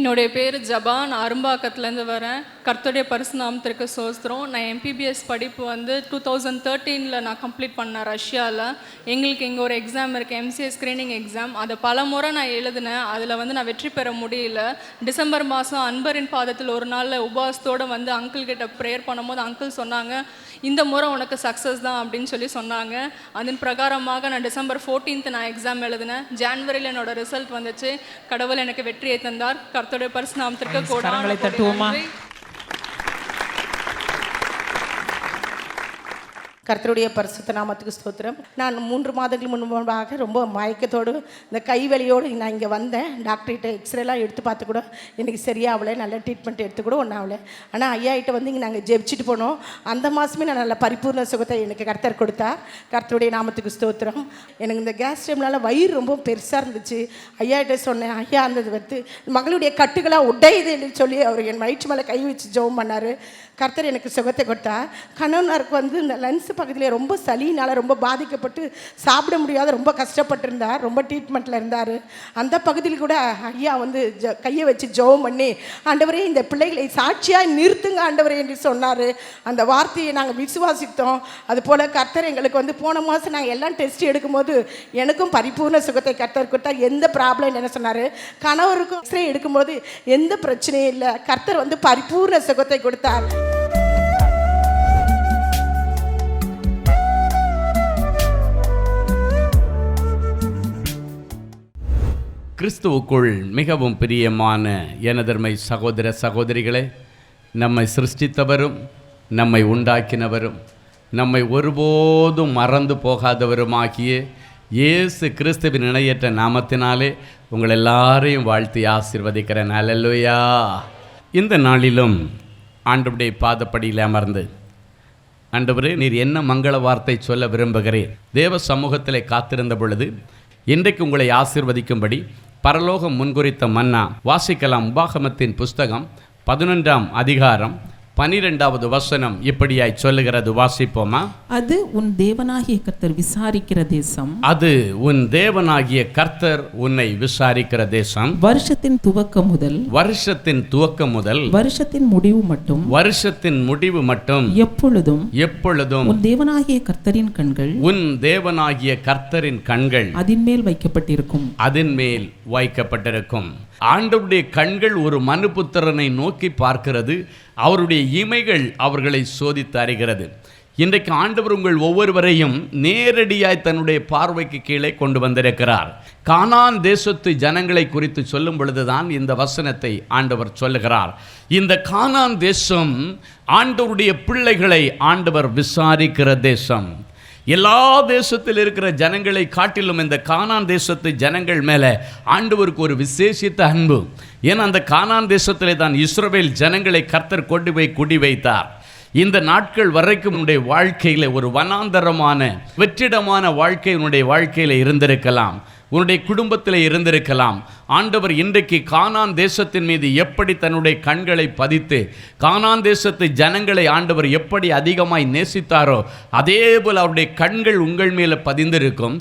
என்னுடைய பேர் ஜபா. நான் அரும்பாக்கத்துலேருந்து வரேன். கர்த்தருடைய பரிசுநாமத்திற்கு சோஸ்திரம். நான் எம்பிபிஎஸ் படிப்பு வந்து 2013 நான் கம்ப்ளீட் பண்ணேன் ரஷ்யாவில். எங்களுக்கு இங்கே ஒரு எக்ஸாம் இருக்குது, எம்சிஏ ஸ்க்ரீனிங் எக்ஸாம். அதை பல முறை நான் எழுதினேன். அதில் வந்து நான் வெற்றி பெற முடியல. டிசம்பர் மாதம் அன்பரின் பாதத்தில் ஒரு நாளில் உபவாசத்தோடு வந்து அங்கிள் கிட்ட ப்ரேயர் பண்ணும்போது அங்கிள் சொன்னாங்க, இந்த முறை உனக்கு சக்ஸஸ் தான் அப்படின்னு சொன்னாங்க. அதன் பிரகாரமாக நான் டிசம்பர் 14 நான் எக்ஸாம் எழுதினேன். ஜான்வரியில் என்னோட ரிசல்ட் வந்துச்சு. கடவுள் எனக்கு வெற்றியை தந்தார். கர்த்தருடைய பரிசுநாமத்திற்கு கோடான கோடி. கர்த்தருடைய பரிசுத்த நாமத்துக்கு ஸ்தோத்திரம். நான் 3 மாதங்கள் முன்பாக ரொம்ப மயக்கத்தோடு இந்த கைவலியோடு நான் இங்கே வந்தேன். டாக்டர்கிட்ட எக்ஸ்ரேலாம் எடுத்து பார்த்து கூட எனக்கு சரியாகலை, நல்ல ட்ரீட்மெண்ட் எடுத்து கூட ஒன்றும் ஆகலை. ஆனால் ஐயாகிட்ட வந்து இங்கே நாங்கள் ஜெபிச்சுட்டு போனோம். அந்த மாதமே நான் நல்ல பரிபூர்ண சுகத்தை எனக்கு கர்த்தர் கொடுத்தார். கர்த்தருடைய நாமத்துக்கு ஸ்தோத்திரம். எனக்கு இந்த கேஸ் டைம்னால வயிறு ரொம்ப பெருசாக இருந்துச்சு. ஐயாகிட்ட சொன்னேன், ஐயா அந்த வந்து மகளுடைய கட்டுகளாக உடையுது என்று சொல்லி அவர் என் வயிற்று மேலே கை வச்சு ஜெபம் பண்ணார். கர்த்தர் எனக்கு சுகத்தை கொடுத்தார். கணவனாருக்கு வந்து இந்த லன்ஸ் பக்கத்தில் ரொம்ப சளினால் ரொம்ப பாதிக்கப்பட்டு சாப்பிட முடியாத ரொம்ப கஷ்டப்பட்டிருந்தார். ரொம்ப ட்ரீட்மெண்ட்டில் இருந்தார். அந்த பகுதியில் கூட ஐயா வந்து கையை வச்சு ஜெபம் பண்ணி, ஆண்டவரே இந்த பிள்ளைகளை சாட்சியாக நிறுத்துங்க ஆண்டவரே என்று சொன்னார். அந்த வார்த்தையை நாங்கள் விசுவாசித்தோம். அதுபோல் கர்த்தர் எங்களுக்கு வந்து போன மாதம் நாங்கள் எல்லாம் டெஸ்ட் எடுக்கும்போது எனக்கும் பரிபூர்ண சுகத்தை கர்த்தர் கொடுத்தார். எந்த ப்ராப்ளம் என்ன சொன்னார், கணவருக்கும் எக்ஸ்ரே எடுக்கும்போது எந்த பிரச்சனையும் இல்லை. கர்த்தர் வந்து பரிபூர்ண சுகத்தை கொடுத்தார். கிறிஸ்துவுக்குள் மிகவும் பிரியமான எனதர்மை சகோதர சகோதரிகளே, நம்மை சிருஷ்டித்தவரும் நம்மை உண்டாக்கினவரும் நம்மை ஒருபோதும் மறந்து போகாதவருமாகிய இயேசு கிறிஸ்துவின் இணையற்ற நாமத்தினாலே உங்கள் எல்லாரையும் வாழ்த்தி ஆசீர்வதிக்கிறேன். அல்லேலூயா. இந்த நாளிலும் ஆண்டவருடைய பாதப்படியில் அமர்ந்து, ஆண்டவரே நீர் என்ன மங்கள வார்த்தை சொல்ல விரும்புகிறேன், தேவ சமூகத்தில் காத்திருந்த பொழுது இன்றைக்கு உங்களை ஆசீர்வதிக்கும்படி பரலோகம் முன்குறித்த மன்னா வாசிக்கலாம். உபாகமத்தின் புஸ்தகம் 11ஆம் அதிகாரம் 12வது வசனம் இப்படியாய் சொல்லுகிறது. வாசிப்போமா? அது உன் தேவனாகிய கர்த்தர் விசாரிக்கிற தேசம். அது உன் தேவனாகிய கர்த்தர் உன்னை விசாரிக்கிற தேசம். வருஷத்தின் துவக்கம் முதல் வருஷத்தின் முடிவு மட்டும் எப்பொழுதும் உன் தேவனாகிய கர்த்தரின் கண்கள் அதின் மேல் வைக்கப்பட்டிருக்கும். ஆண்டவருடைய கண்கள் ஒரு மனுபுத்திரனை நோக்கி பார்க்கிறது. அவருடைய இமைகள் அவர்களை சோதித்து அறிகிறது. இன்றைக்கு ஆண்டவர் உங்கள் ஒவ்வொருவரையும் நேரடியாய் தன்னுடைய பார்வைக்கு கீழே கொண்டு வந்திருக்கிறார். கானான் தேசத்து ஜனங்களை குறித்து சொல்லும் பொழுதுதான் இந்த வசனத்தை ஆண்டவர் சொல்லுகிறார். இந்த கானான் தேசம் ஆண்டவருடைய பிள்ளைகளை ஆண்டவர் விசாரிக்கிற தேசம். எல்லா தேசத்தில் இருக்கிற ஜனங்களை காட்டிலும் இந்த கானான் தேசத்து ஜனங்கள் மேலே ஆண்டவருக்கு ஒரு விசேஷித்த அன்பு. ஏன்னா அந்த கானான் தேசத்திலே தான் இஸ்ரவேல் ஜனங்களை கர்த்தர் கொண்டு போய் குடி வைத்தார். இந்த நாட்கள் வரைக்கும் உன்னுடைய வாழ்க்கையில் ஒரு வனாந்தரமான வெற்றிடமான வாழ்க்கை உன்னுடைய வாழ்க்கையில் இருந்திருக்கலாம், உன்னுடைய குடும்பத்தில் இருந்திருக்கலாம். ஆண்டவர் இன்றைக்கு கானான் தேசத்தின் மீது எப்படி தன்னுடைய கண்களை பதித்து கானான் தேசத்து ஜனங்களை ஆண்டவர் எப்படி அதிகமாய் நேசித்தாரோ அதே போல் அவருடைய கண்கள் உங்கள் மேலே பதிந்திருக்கும்.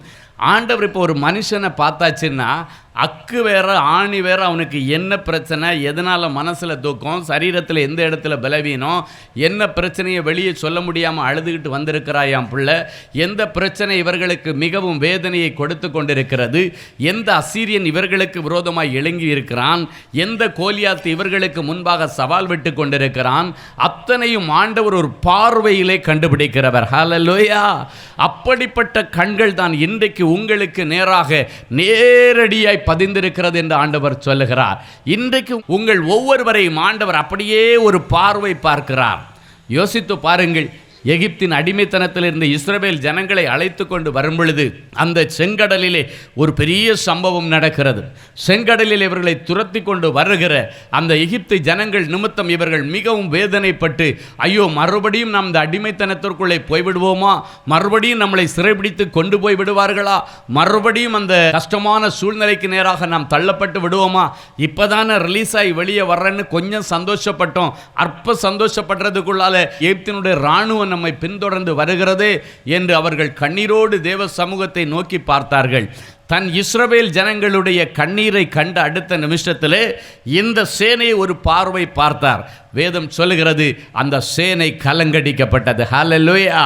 ஆண்டவர் இப்போ ஒரு மனுஷனை பார்த்தாச்சுன்னா அக்கு வேற ஆணி வேற, அவனுக்கு என்ன பிரச்சனை, எதனால் மனசில் துக்கம், சரீரத்தில் எந்த இடத்துல பலவீனம், என்ன பிரச்சனையை வெளியே சொல்ல முடியாமல் அழுதுகிட்டு வந்திருக்கிறாயாம் பிள்ளை, எந்த பிரச்சனை இவர்களுக்கு மிகவும் வேதனையை கொடுத்து கொண்டிருக்கிறது, எந்த அசீரியன் இவர்களுக்கு விரோதமாய் எழுங்கி இருக்கிறான், எந்த கோலியாத்து இவர்களுக்கு முன்பாக சவால் விட்டு கொண்டிருக்கிறான், அத்தனையும் ஆண்டவர் ஒரு பார்வையிலே கண்டுபிடிக்கிறவர். ஹல்லேலூயா. அப்படிப்பட்ட கண்கள் தான் இன்றைக்கு உங்களுக்கு நேராக நேரடியாய் பதிந்திருக்கிறது என்று ஆண்டவர் சொல்லுகிறார். இன்றைக்கு உங்கள் ஒவ்வொருவரையும் ஆண்டவர் அப்படியே ஒரு பார்வை பார்க்கிறார். யோசித்து பாருங்கள். எகிப்தின் அடிமைத்தனத்தில் இருந்த இஸ்ரவேல் ஜனங்களை அழைத்து கொண்டு வரும் பொழுது அந்த செங்கடலிலே ஒரு பெரிய சம்பவம் நடக்கிறது. செங்கடலில் இவர்களை துரத்தி கொண்டு வருகிற அந்த எகிப்து ஜனங்கள் நிமித்தம் இவர்கள் மிகவும் வேதனைப்பட்டு, ஐயோ மறுபடியும் நாம் இந்த அடிமைத்தனத்திற்குள்ளே போய்விடுவோமா, மறுபடியும் நம்மளை சிறைபிடித்து கொண்டு போய் விடுவார்களா, மறுபடியும் அந்த கஷ்டமான சூழ்நிலைக்கு நேராக நாம் தள்ளப்பட்டு விடுவோமா, இப்போதானே ரிலீஸ் ஆகி வெளியே வர்றேன்னு கொஞ்சம் சந்தோஷப்பட்டோம். அற்ப சந்தோஷப்படுறதுக்குள்ளால எகிப்தினுடைய இராணுவ பாவம் நம்மை பின்தொடர்ந்து வருகிறது என்று அவர்கள் கண்ணீரோடு தேவ சமூகத்தை நோக்கி பார்த்தார்கள். தன் இஸ்ரவேல் ஜனங்களுடைய கண்ணீரை கண்ட அடுத்த நிமிஷத்திலே இந்த சேனையை ஒரு பார்வை பார்த்தார். வேதம் சொல்லுகிறது அந்த சேனை கலங்கடிக்கப்பட்டது. ஹல்லேலூயா!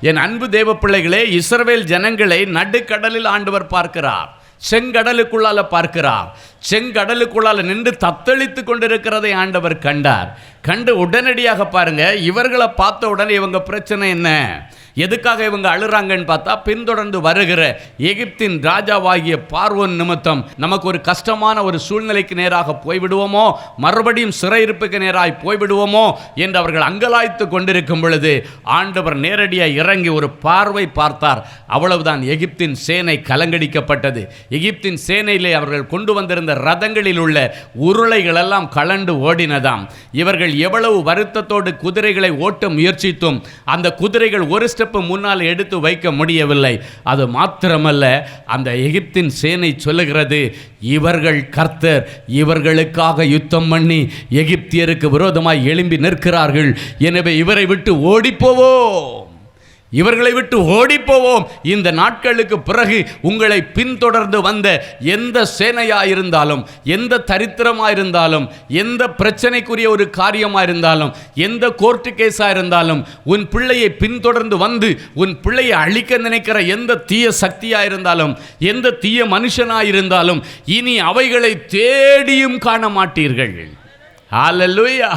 என் அன்பு தேவ பிள்ளைகளே, இஸ்ரவேல் ஜனங்களை நடுக்கடலில் ஆண்டவர் பார்க்கிறார், செங்கடலுக்குள்ளால பார்க்கிறார். செங்கடலுக்குள்ளால நின்று தத்தளித்து கொண்டிருக்கிறதை ஆண்டவர் கண்டார். கண்டு உடனடியாக பாருங்க, இவர்களை பார்த்த உடனே இவங்க பிரச்சனை என்ன, எதுக்காக இவங்க அழுறாங்கன்னு பார்த்தா, பின்தொடர்ந்து வருகிற எகிப்தின் ராஜாவாகிய பார்வோன் நிமித்தம் நமக்கு ஒரு கஷ்டமான ஒரு சூழ்நிலைக்கு நேராக போய்விடுவோமோ, மறுபடியும் சிறையிருப்புக்கு நேராக போய்விடுவோமோ என்று அவர்கள் அங்கலாய்த்து கொண்டிருக்கும் பொழுது ஆண்டவர் நேரடியாக இறங்கி ஒரு பார்வை பார்த்தார். அவ்வளவுதான், எகிப்தின் சேனை கலங்கடிக்கப்பட்டது. எகிப்தின் சேனையிலே அவர்கள் கொண்டு வந்திருந்த ரதங்களில் உள்ள உருளைகள் எல்லாம் கலண்டு ஓடினதாம். இவர்கள் எவ்வளவு வருத்தத்தோடு குதிரைகளை ஓட்ட முயற்சித்தும் அந்த குதிரைகள் ஒரு ஸ்டெப் முன்னால் எடுத்து வைக்க முடியவில்லை. அது மாத்திரமல்ல, அந்த எகிப்தின் சேனை சொல்லுகிறது, இவர்கள் கர்த்தர் இவர்களுக்காக யுத்தம் பண்ணி எகிப்தியருக்கு விரோதமாய் எழும்பி நிற்கிறார்கள், எனவே இவரை விட்டு ஓடிப்போவோம், இவர்களை விட்டு ஓடிப்போவோம். இந்த நாட்களுக்கு பிறகு உங்களை பின்தொடர்ந்து வந்த எந்த சேனையாயிருந்தாலும், எந்த தரித்திரமாயிருந்தாலும், எந்த பிரச்சனைக்குரிய ஒரு காரியமாயிருந்தாலும், எந்த கோர்ட்டு கேஸாயிருந்தாலும், உன் பிள்ளையை பின்தொடர்ந்து வந்து உன் பிள்ளையை அழிக்க நினைக்கிற எந்த தீய சக்தியாயிருந்தாலும், எந்த தீய மனுஷனாயிருந்தாலும், இனி அவைகளை தேடியும் காண மாட்டீர்கள். ஹல்லேலூயா!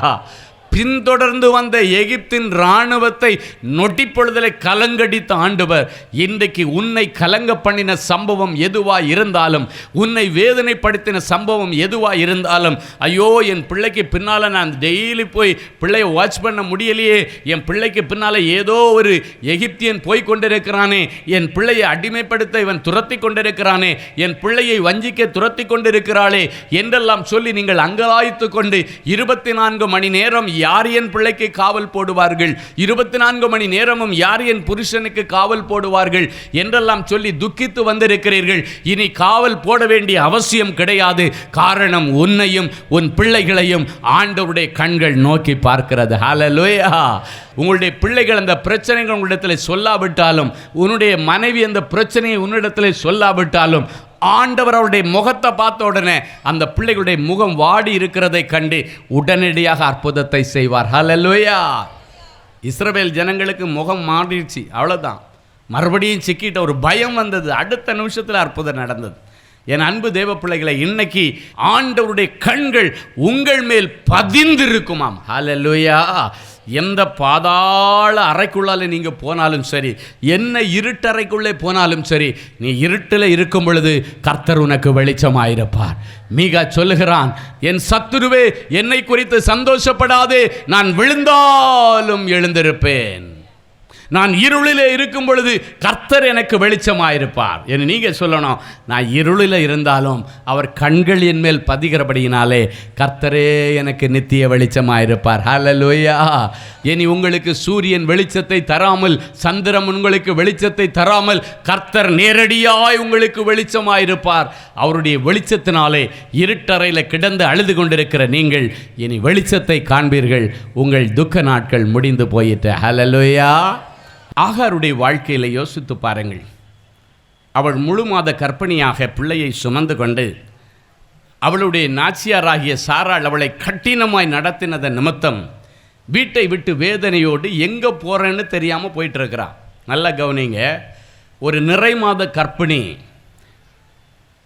பின்தொடர்ந்து வந்த எகிப்தின் இராணுவத்தை நொட்டிப்பொழுதலை கலங்கடித்த ஆண்டவர் இன்றைக்கு உன்னை கலங்க பண்ணின சம்பவம் எதுவாக இருந்தாலும், உன்னை வேதனைப்படுத்தின சம்பவம் எதுவாக இருந்தாலும், ஐயோ என் பிள்ளைக்கு பின்னால் நான் டெய்லி போய் பிள்ளையை வாட்ச் பண்ண முடியலையே, என் பிள்ளைக்கு பின்னால் ஏதோ ஒரு எகிப்தியன் போய் கொண்டிருக்கிறானே, என் பிள்ளையை அடிமைப்படுத்த இவன் துரத்தி கொண்டிருக்கிறானே, என் பிள்ளையை வஞ்சிக்க துரத்தி கொண்டிருக்கிறாளே என்றெல்லாம் சொல்லி நீங்கள் அங்கலாய்த்து கொண்டு 24 மணி நேரம் யார் என் பிள்ளைக்கு காவல் போடுவார்கள், 24 மணி நேரமும் யார் என் புருஷனுக்கு காவல் போடுவார்கள் என்றெல்லாம் சொல்லி துக்கித்து வந்திருக்கிறீர்கள். இனி காவல் போட வேண்டிய அவசியம் கிடையாது. காரணம், உன்னையும் உன் பிள்ளைகளையும் ஆண்டவருடைய கண்கள் நோக்கி பார்க்கிறது. ஹல்லேலூயா! உங்களுடைய பிள்ளைகள் அந்த பிரச்சனைகள் உங்களிடத்தில் சொல்லாவிட்டாலும், உன்னுடைய மனைவி அந்த பிரச்சனையை உன்னிடத்தில் சொல்லாவிட்டாலும், ஆண்டவர் அவருடைய முகத்தை பார்த்த உடனே அந்த பிள்ளைகளுடைய முகம் வாடி இருக்கிறதை கண்டு உடனடியாக அற்புதத்தை செய்வார். ஹல்லேலூயா! இஸ்ரவேல் ஜனங்களுக்கு முகம் மாறிடுச்சு, அவ்வளோதான். மறுபடியும் சிக்கிட்ட ஒரு பயம் வந்தது. அடுத்த நிமிஷத்தில் அற்புதம் நடந்தது. என் அன்பு தேவ பிள்ளைகளை, இன்னைக்கு ஆண்டவருடைய கண்கள் உங்கள் மேல் பதிந்திருக்குமாம். ஹல்லேலூயா! எந்த பாதாள அறைக்குள்ளால நீங்கள் போனாலும் சரி, என்ன இருட்டறைக்குள்ளே போனாலும் சரி, நீ இருட்டில் இருக்கும் பொழுது கர்த்தர் உனக்கு வெளிச்சமாயிருப்பார். மீகா சொல்லுகிறான், என் சத்துருவே என்னை குறித்து சந்தோஷப்படாதே, நான் விழுந்தாலும் எழுந்திருப்பேன். நான் இருளிலே இருக்கும் பொழுது கர்த்தர் எனக்கு வெளிச்சமாயிருப்பார் என்று நீங்கள் சொல்லணும். நான் இருளில் இருந்தாலும் அவர் கண்கள் என் மேல் பதிகிறபடியினாலே கர்த்தரே எனக்கு நித்திய வெளிச்சமாயிருப்பார். ஹல்லேலூயா! இனி உங்களுக்கு சூரியன் வெளிச்சத்தை தராமல், சந்திரன் உங்களுக்கு வெளிச்சத்தை தராமல், கர்த்தர் நேரடியாய் உங்களுக்கு வெளிச்சமாயிருப்பார். அவருடைய வெளிச்சத்தினாலே இருட்டறையில் கிடந்து அழுது கொண்டிருக்கிற நீங்கள் இனி வெளிச்சத்தை காண்பீர்கள். உங்கள் துக்க நாட்கள் முடிந்து போயிட்டு. ஹல்லேலூயா! ஆகாருடைய வாழ்க்கையில் யோசித்து பாருங்கள். அவள் முழு மாத கர்ப்பிணியாக பிள்ளையை சுமந்து கொண்டு அவளுடைய நாச்சியாராகிய சாராள் அவளை கடினமாய் நடத்தினத நிமித்தம் வீட்டை விட்டு வேதனையோடு எங்கே போகிறேன்னு தெரியாமல் போயிட்டுருக்கிறாள். நல்லா கவனிங்க, ஒரு நிறை மாத கர்ப்பிணி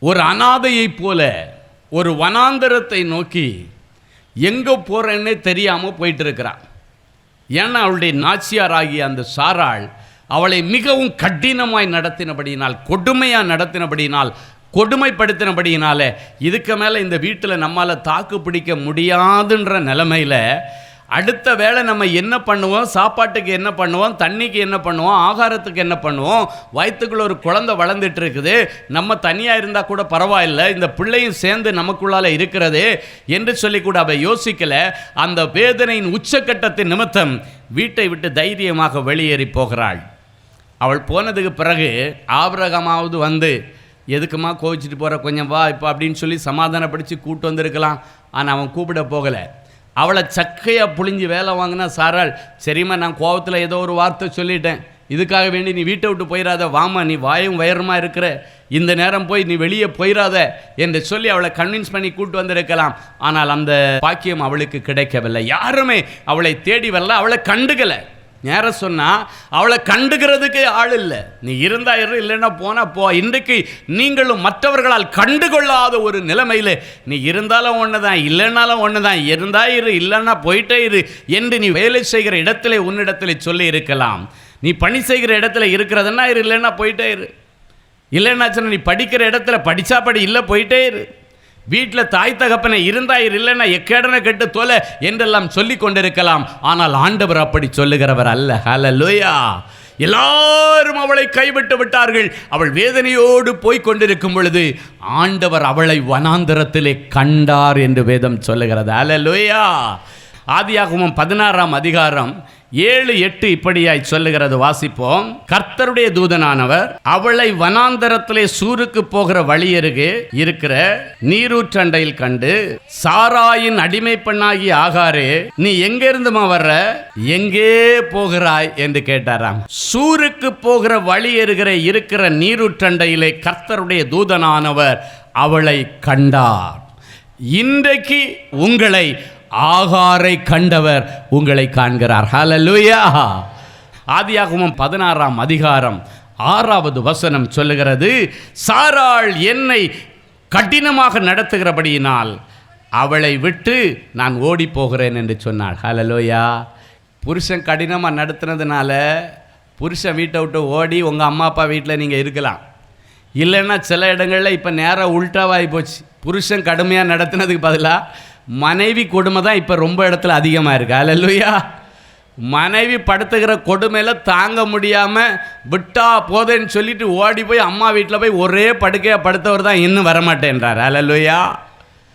ஒரு அனாதையைப் போல ஒரு வனாந்தரத்தை நோக்கி எங்கே போகிறேன்னே தெரியாமல் போயிட்டுருக்கிறாள். ஏன்னா அவளுடைய நாச்சியாராகிய அந்த சாராள் அவளை மிகவும் கடினமாய் நடத்தினபடியினால், கொடுமையாக நடத்தினபடியினால், கொடுமைப்படுத்தினபடியினால இதுக்கு மேலே இந்த வீட்டில் நம்மால் தாக்கு பிடிக்க முடியாதுன்ற நிலைமையில் அடுத்த வேளை நம்ம என்ன பண்ணுவோம், சாப்பாட்டுக்கு என்ன பண்ணுவோம், தண்ணிக்கு என்ன பண்ணுவோம், ஆகாரத்துக்கு என்ன பண்ணுவோம், வயிற்றுக்குள்ள ஒரு குழந்தை வளர்ந்துட்டு இருக்குது, நம்ம தனியாக இருந்தால் கூட பரவாயில்லை, இந்த பிள்ளையும் சேர்ந்து நமக்குள்ளால் இருக்கிறது என்று சொல்லி கூட அவள் யோசிக்கலை. அந்த வேதனையின் உச்சக்கட்டத்தின் நிமித்தம் வீட்டை விட்டு தைரியமாக வெளியேறி போகிறாள். அவள் போனதுக்கு பிறகு ஆபிரகாமாவது வந்து, எதுக்குமா கோவிச்சிட்டு போகிற, கொஞ்சம் வா இப்போ அப்படின்னு சொல்லி சமாதானப்படுத்தி கூப்பிட்டு வந்திருக்கலாம். ஆனால் அவன் கூப்பிட போகலை. அவளை சக்கையாக புழிஞ்சு வேலை வாங்கினா சாராள், சரிம்மா நான் கோபத்தில் ஏதோ ஒரு வார்த்தை சொல்லிட்டேன், இதுக்காக வேண்டி நீ வீட்டை விட்டு போயிடாத, வாமா நீ வாயும் வயருமா இருக்கிற, இந்த நேரம் போய் நீ வெளியே போயிடாத என்று சொல்லி அவளை கன்வின்ஸ் பண்ணி கூட்டு வந்திருக்கலாம். ஆனால் அந்த பாக்கியம் அவளுக்கு கிடைக்கவில்லை. யாருமே அவளை தேடி வரல, அவளை கண்டுக்கலை. நேரம் சொன்னால் அவளை கண்டுக்கிறதுக்கு ஆள் இல்லை. நீ இருந்தா இரு, இல்லைன்னா போனா போ. இன்றைக்கு நீங்களும் மற்றவர்களால் கண்டுகொள்ளாத ஒரு நிலைமையில் நீ இருந்தாலும் ஒன்று தான், இல்லைன்னாலும் ஒன்று தான், இருந்தா இரு, இல்லைன்னா போயிட்டே இரு என்று நீ வேலை செய்கிற இடத்துல உன்னிடத்தில் சொல்லி இருக்கலாம். நீ பணி செய்கிற இடத்துல இருக்கிறதுன்னா இரு, இல்லைன்னா போயிட்டே இரு. இல்லைன்னாச்சுன்னா நீ படிக்கிற இடத்துல படித்தா படி, இல்லை போயிட்டே இரு. வீட்டில் தாய் தகப்பனை இருந்தா இரு, இல்லைன்னா எக்கேடனை கெட்டு தொலை என்றெல்லாம் சொல்லி கொண்டிருக்கலாம். ஆனால் ஆண்டவர் அப்படி சொல்லுகிறவர் அல்ல. ஹல்லேலூயா. எல்லாரும் அவளை கைவிட்டு விட்டார்கள். அவள் வேதனையோடு போய் கொண்டிருக்கும் பொழுது ஆண்டவர் அவளை வனாந்தரத்திலே கண்டார் என்று வேதம் சொல்லுகிறது. ஹல்லேலூயா. ஆதியாகமம் 16ஆம் அதிகாரம் 7-8 இப்படியாய் சொல்லுகிறது, வாசிப்போம். கர்த்தருடைய தூதனானவர் அவளை வனாந்தரத்திலே சூருக்கு போகிற வழியருகே இருக்கிற நீரூற்றண்டையில் கண்டு, சாராயின் அடிமை பெண்ணாகிய ஆகாரே, நீ எங்கிருந்துமா வர்ற, எங்கே போகிறாய் என்று கேட்டாராம். சூருக்கு போகிற வழியருகிற இருக்கிற நீரூற்றண்டையிலே கர்த்தருடைய தூதனானவர் அவளை கண்டார். இன்றைக்கு உங்களை ஆகாரை கண்டவர் உங்களை காண்கிறார். ஹல்லேலூயா. ஆதியாகமம் 16ஆம் அதிகாரம் 6வது வசனம் சொல்லுகிறது, சாராள் என்னை கடினமாக நடத்துகிறபடியினால் அவளை விட்டு நான் ஓடி போகிறேன் என்று சொன்னாள். ஹல்லேலூயா. புருஷன் கடினமாக நடத்துனதுனால புருஷன் வீட்டை விட்டு ஓடி உங்கள் அம்மா அப்பா வீட்டில் நீங்கள் இருக்கலாம். இல்லைன்னா சில இடங்களில் இப்போ நேராக உள்டாவாகி போச்சு. புருஷன் கடுமையாக நடத்துனதுக்கு பதிலாக மனைவி கொடுமை தான் இப்போ ரொம்ப இடத்துல அதிகமாக இருக்குது. ஹல்லேலூயா. மனைவி படுத்துகிற கொடுமையில் தாங்க முடியாமல் விட்டா போதேன்னு சொல்லிட்டு ஓடி போய் அம்மா வீட்டில் போய் ஒரே படுக்கையாக படுத்தவர் தான் இன்னும் வரமாட்டேன்றார். ஹல்லேலூயா.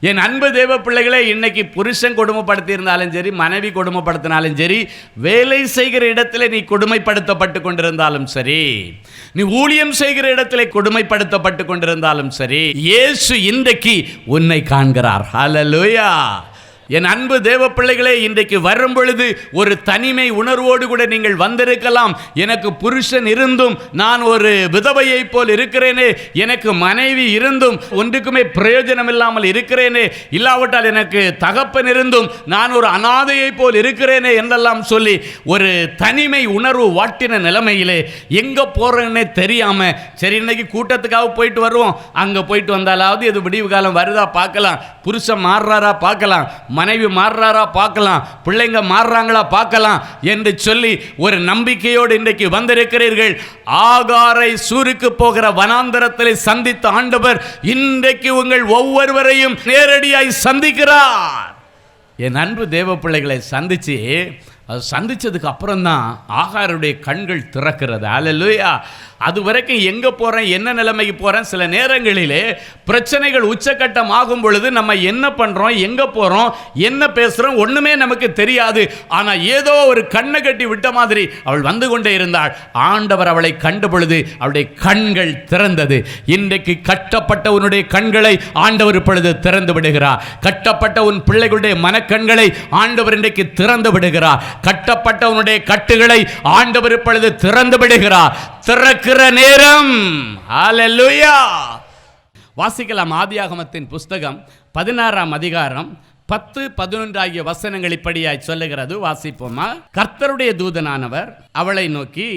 என் அன்பு தேவ பிள்ளைகளே, இன்னைக்கு புருஷன் கொடுமைப்படுத்தி இருந்தாலும் சரி, மனைவி கொடுமைப்படுத்தினாலும் சரி, வேலை செய்கிற இடத்துல நீ கொடுமைப்படுத்தப்பட்டு கொண்டிருந்தாலும் சரி, நீ ஊழியம் செய்கிற இடத்துல கொடுமைப்படுத்தப்பட்டு கொண்டிருந்தாலும் சரி, இயேசு இன்றைக்கு உன்னை காண்கிறார். ஹல்லேலூயா. என் அன்பு தேவ பிள்ளைகளே, இன்றைக்கு வரும் பொழுது ஒரு தனிமை உணர்வோடு கூட நீங்கள் வந்திருக்கலாம். எனக்கு புருஷன் இருந்தும் நான் ஒரு விதவையை போல் இருக்கிறேனே, எனக்கு மனைவி இருந்தும் ஒன்றுக்குமே பிரயோஜனம் இல்லாமல் இருக்கிறேனே, இல்லாவிட்டால் எனக்கு தகப்பன் இருந்தும் நான் ஒரு அனாதையை போல் இருக்கிறேனே என்றெல்லாம் சொல்லி ஒரு தனிமை உணர்வு வாட்டின நிலைமையிலே எங்கே போகிறேன்னே தெரியாமல், சரி இன்னைக்கு கூட்டத்துக்காக போயிட்டு வருவோம், அங்கே போயிட்டு வந்தாலாவது இது விடிவு காலம் வருதா பார்க்கலாம், புருஷன் மாறுறாரா பார்க்கலாம், மனைவி மாறுறாரா பார்க்கலாம், பிள்ளைங்க மாறுறாங்களா பார்க்கலாம் என்று சொல்லி ஒரு நம்பிக்கையோடு இன்றைக்கு வந்திருக்கிறீர்கள். ஆகாரை சூருக்கு போகிற வனாந்தரத்தில் சந்தித்த ஆண்டவர் இன்றைக்கு உங்கள் ஒவ்வொருவரையும் நேரடியாய் சந்திக்கிறார். என் அன்பு தேவ பிள்ளைகளை சந்திச்சதுக்கு அப்புறம்தான் ஆகாருடைய கண்கள் திறக்கிறது. ஹல்லேலூயா. அது வரைக்கும் எங்கே போகிறேன், என்ன நிலைமைக்கு போகிறேன், சில நேரங்களிலே பிரச்சனைகள் உச்சக்கட்டம் ஆகும் பொழுது நம்ம என்ன பண்ணுறோம், எங்கே போகிறோம், என்ன பேசுகிறோம் ஒன்றுமே நமக்கு தெரியாது. ஆனால் ஏதோ ஒரு கண்ணை கட்டி விட்ட மாதிரி அவள் வந்து கொண்டே இருந்தாள். ஆண்டவர் அவளை கண்ட பொழுது அவளுடைய கண்கள் திறந்தது. இன்றைக்கு கட்டப்பட்ட உன்னுடைய கண்களை ஆண்டவர் இப்பொழுது திறந்து விடுகிறார். கட்டப்பட்ட உன் பிள்ளைகளுடைய மனக்கண்களை ஆண்டவர் இன்றைக்கு திறந்து விடுகிறார். கட்டப்பட்ட உன்னுடைய கட்டுகளை ஆண்டவர் இப்பொழுது திறந்து விடுகிறார். திறக்கிற நேரம். ஹல்லேலூயா. வாசிக்கலாம். ஆதியாகமத்தின் புஸ்தகம் 16ஆம் அதிகாரம் 10-11 ஆகிய வசனங்கள் இப்படியாய் சொல்லுகிறது. வாசிப்போமா. கர்த்தருடைய தூதனானவர் அவளை நோக்கி,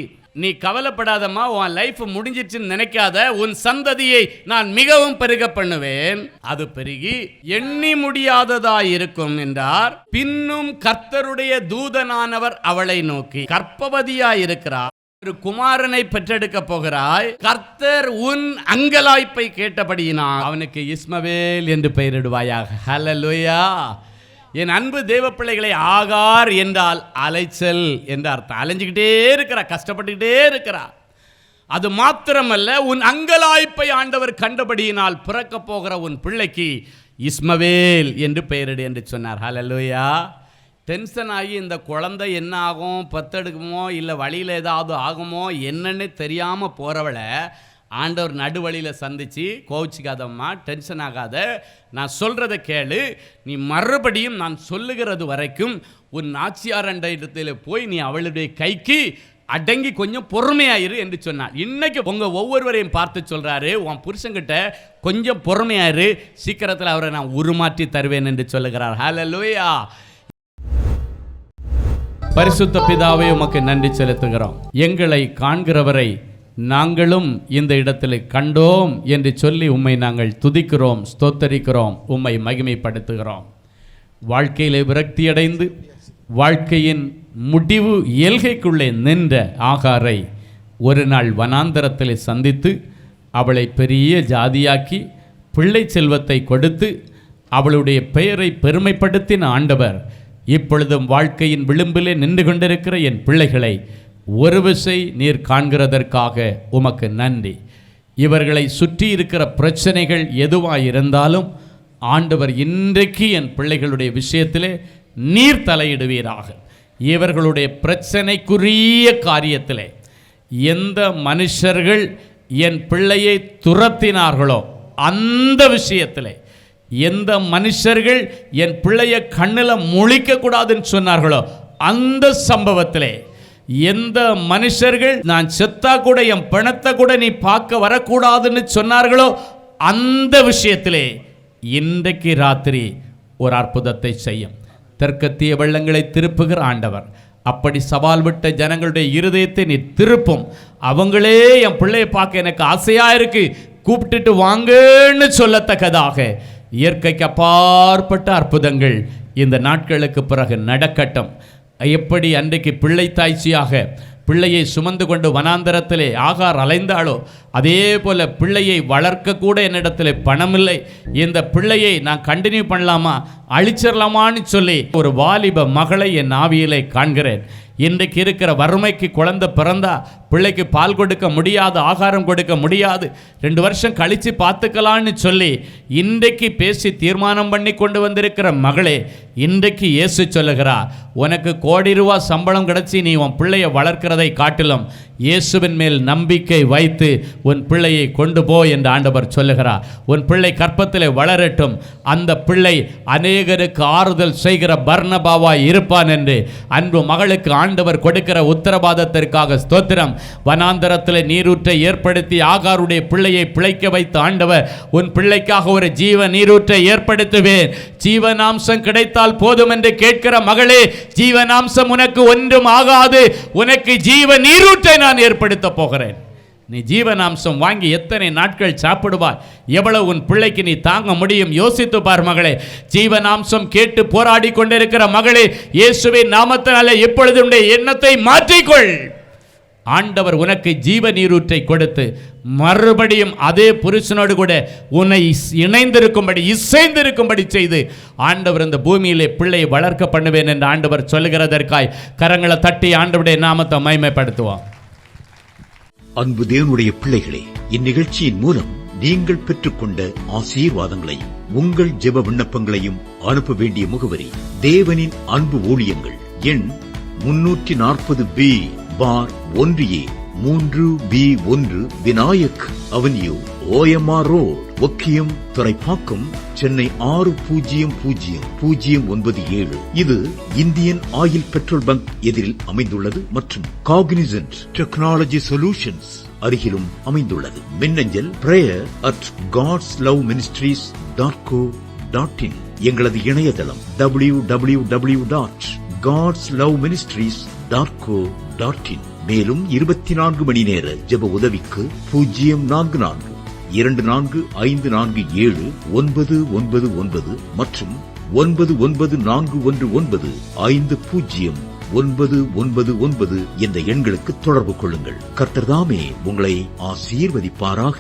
நீ கவலைப்படாதம்மா, உன் லைஃப் முடிஞ்சிச்சுன்னு நினைக்காத, உன் சந்ததியை நான் மிகவும் பெருக பண்ணுவேன், அது பெருகி எண்ணி முடியாததாய் இருக்கும் என்றார். பின்னும் கர்த்தருடைய தூதனானவர் அவளை நோக்கி, கர்ப்பவதியாய் இருக்கிறார், ஒரு குமாரனை பெற்றெடுக்க போகிறாய், கர்த்தர் உன் அங்கலாய்ப்பை கேட்டபடியினால் அவனுக்கு இஸ்மவேல் என்று பெயரிடுவாயாக. ஹல்லேலூயா. என் அன்பு தேவ பிள்ளைகளை, ஆகார் என்றால் அலைச்சல் என்ற அர்த்தம். அலைஞ்சிக்கிட்டே இருக்கிறா, கஷ்டப்பட்டுக்கிட்டே இருக்கிறா. அது மாத்திரமல்ல, உன் அங்கலாய்ப்பை ஆண்டவர் கண்டபடியினால் பிறக்க போகிற உன் பிள்ளைக்கு இஸ்மவேல் என்று பெயரிடு என்று சொன்னார். ஹல்லேலூயா. டென்ஷன் ஆகி இந்த குழந்தை என்ன ஆகும், பத்தெடுக்குமோ இல்லை வழியில் ஏதாவது ஆகுமோ என்னன்னு தெரியாமல் போகிறவளை ஆண்டவர் நடுவழியில் சந்தித்து கோவிச்சிக்காதம்மா, டென்ஷன் ஆகாத, நான் சொல்கிறத கேளு, நீ மறுபடியும் நான் சொல்லுகிறது வரைக்கும் உன் நாச்சியார் என்ற இடத்துல போய் நீ அவளுடைய கைக்கு அடங்கி கொஞ்சம் பொறுமையாயிரு என்று சொன்னார். இன்னைக்கு உங்கள் ஒவ்வொருவரையும் பார்த்து சொல்கிறாரு, உன் புருஷன்கிட்ட கொஞ்சம் பொறுமையாயிரு, சீக்கிரத்தில் அவரை நான் உருமாற்றி தருவேன் என்று சொல்லுகிறார். ஹல்லேலூயா. பரிசுத்த பிதாவே, உமக்கு நன்றி செலுத்துகிறோம். எங்களை காண்கிறவரை நாங்களும் இந்த இடத்தில் கண்டோம் என்று சொல்லி உம்மை நாங்கள் துதிக்கிறோம், ஸ்தோத்தரிக்கிறோம், உம்மை மகிமைப்படுத்துகிறோம். வாழ்க்கையிலே விரக்தியடைந்து வாழ்க்கையின் முடிவு எல்கைக்குள்ளே நின்ற ஆகாரை ஒரு நாள் வனாந்தரத்தில் சந்தித்து அவளை பெரிய ஜாதியாக்கி பிள்ளை செல்வத்தை கொடுத்து அவளுடைய பெயரை பெருமைப்படுத்தின ஆண்டவர் இப்பொழுதும் வாழ்க்கையின் விளிம்பிலே நின்று கொண்டிருக்கிற என் பிள்ளைகளை ஒரு விசை நீர் காண்கிறதற்காக உமக்கு நன்றி. இவர்களை சுற்றி இருக்கிற பிரச்சனைகள் எதுவாக இருந்தாலும் ஆண்டவர் இன்றைக்கு என் பிள்ளைகளுடைய விஷயத்திலே நீர் தலையிடுவீராக. இவர்களுடைய பிரச்சனைக்குரிய காரியத்திலே எந்த மனுஷர்கள் என் பிள்ளையை துரத்தினார்களோ அந்த விஷயத்திலே, எந்த மனுஷர்கள் என் பிள்ளைய கண்ணில் முழிக்கக்கூடாதுன்னு சொன்னார்களோ அந்த சம்பவத்திலே, எந்த மனுஷர்கள் நான் செத்தா கூட என் பணத்தை கூட நீ பார்க்க வரக்கூடாதுன்னு சொன்னார்களோ அந்த விஷயத்திலே இன்றைக்கு ராத்திரி ஒரு அற்புதத்தை செய்யும். தெற்கத்திய வெள்ளங்களை திருப்புகிற ஆண்டவர், அப்படி சவால் விட்ட ஜனங்களுடைய இருதயத்தை நீ திருப்பும். அவங்களே என் பிள்ளையை பார்க்க எனக்கு ஆசையா இருக்கு, கூப்பிட்டுட்டு வாங்கன்னு சொல்லத்தக்கதாக இயற்கைக்கு அப்பாற்பட்ட அற்புதங்கள் இந்த நாட்களுக்கு பிறகு நடக்கட்டும். எப்படி அன்றைக்கு பிள்ளை தாய்ச்சியாக பிள்ளையை சுமந்து கொண்டு வனாந்தரத்திலே ஆகார் அலைந்தாளோ அதே போல பிள்ளையை வளர்க்க கூட என்னிடத்தில் பணமில்லை, இந்த பிள்ளையை நான் கண்டினியூ பண்ணலாமா அழிச்சிடலாமான்னு சொல்லி ஒரு வாலிப மகளை என் ஆவியிலே காண்கிறேன். இன்றைக்கு இருக்கிற வறுமைக்கு குழந்தை பிறந்தா பிள்ளைக்கு பால் கொடுக்க முடியாது, ஆகாரம் கொடுக்க முடியாது, 2 வருஷம் கழித்து பார்த்துக்கலான்னு சொல்லி இன்றைக்கு பேசி தீர்மானம் பண்ணி கொண்டு வந்திருக்கிற மகளே, இன்றைக்கு இயேசு சொல்லுகிறா, உனக்கு கோடி ரூபா சம்பளம் கிடச்சி நீ உன் பிள்ளையை வளர்க்கிறதை காட்டிலும் இயேசுவின் மேல் நம்பிக்கை வைத்து உன் பிள்ளையை கொண்டு போ என்று ஆண்டவர் சொல்லுகிறார். உன் பிள்ளை கற்பத்திலே வளரட்டும், அந்த பிள்ளை அநேகருக்கு ஆறுதல் செய்கிற பர்னபாவாய் இருப்பான் என்று அன்பு மகளுக்கு ஆண்டவர் கொடுக்கிற உத்தரவாதத்திற்காக ஸ்தோத்திரம். வனாந்தரத்தில் நீரூற்றை ஏற்படுத்தி ஆகாருடைய பிள்ளையை பிழைக்க வைத்த ஆண்டவர் உன் பிள்ளைக்காக ஒரு ஜீவ நீரூற்றை ஏற்படுத்துவேன், ஜீவனாம்சம் கிடைத்தால் போதும் என்று கேட்கிற மகளே, ஜீவனாம்சம் உனக்கு ஒன்றும் ஆகாது, உனக்கு ஜீவ நீரூற்றை நான் ஏற்படுத்த போகிறேன். நீ ஜீவனாம்சம் வாங்கி எத்தனை நாட்கள் சாப்பிடுவாய், எவ்வளவு உன் பிள்ளைக்கு நீ தாங்க முடியும் யோசித்து பார் மகளே. ஜீவனாம்சம் கேட்டு போராடி கொண்டிருக்கிற மகளே, இயேசுவின் நாமத்தினாலே இப்பொழுது உன்னுடைய எண்ணத்தை மாற்றிக்கொள். ஆண்டவர் உனக்கு ஜீவ நீரூற்றை கொடுத்து மறுபடியும் அதே புருஷனோடு கூட உன்னை இணைந்திருக்கும்படி இசைந்திருக்கும்படி செய்து ஆண்டவர் இந்த பூமியிலே பிள்ளையை வளர்க்க பண்ணுவேன் என்று ஆண்டவர் சொல்லுகிறதற்காய் கரங்களை தட்டி ஆண்டவருடைய நாமத்தை மகிமைப்படுத்துவோம். அன்பு தேவனுடைய பிள்ளைகளே, இந்நிகழ்ச்சியின் மூலம் நீங்கள் பெற்றுக்கொண்ட ஆசீர்வாதங்களை உங்கள் ஜெப விண்ணப்பங்களையும் அனுப்ப வேண்டிய முகவரி தேவனின் அன்பு ஊழியங்கள், எண் 340B பார் 1A 3B1 Vinayak avenue, OMR road, Okkiyam, Thoraipakkam, Chennai 600097. இது இந்தியன் ஆயில் பெட்ரோல் பங்க் எதிரில் அமைந்துள்ளது மற்றும் காக்னிசன்ட் டெக்னாலஜி சொல்யூஷன்ஸ் அருகிலும் அமைந்துள்ளது. மின்னஞ்சல் prayer@godsloveministries.co.in. எங்களது இணையதளம் www.godsloveministries.co.in. மேலும் 24 மணி நேர ஜெப உதவிக்கு 044-5457-999 மற்றும் 9941950999 என்ற எண்களுக்கு தொடர்பு கொள்ளுங்கள். கர்த்தர் தாமே உங்களை ஆசீர்வதிப்பாராக.